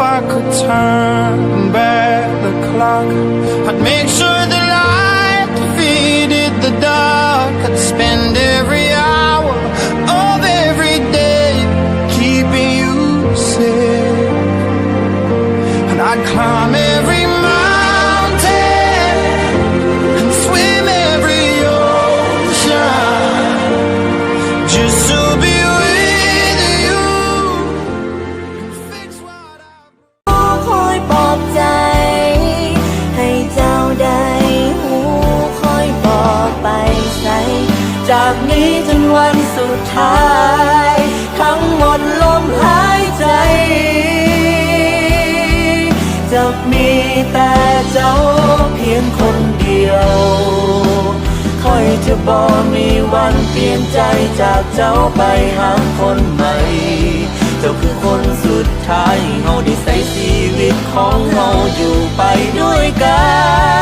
I could turn back the clock, I'd make sure the light defeated the dark. I'd spend every hour of every day keeping you safe, and I'd climb every mountain and swim every ocean just to be with you and fix what I คอยปลอบใจให้เจ้าได้หูคอยบอกไปใส่จากนี้จนวันสุดท้ายทั้งหมดลมหายใจจะมีแต่เจ้าเพียงคนเดียวคอยจะบอกมีวันเปลี่ยนใจจากเจ้าไปหาคนใหม่เจ้าคือคนสุดท้ายเฮาได้ใส่ชีวิตของเฮาอยู่ไปด้วยกัน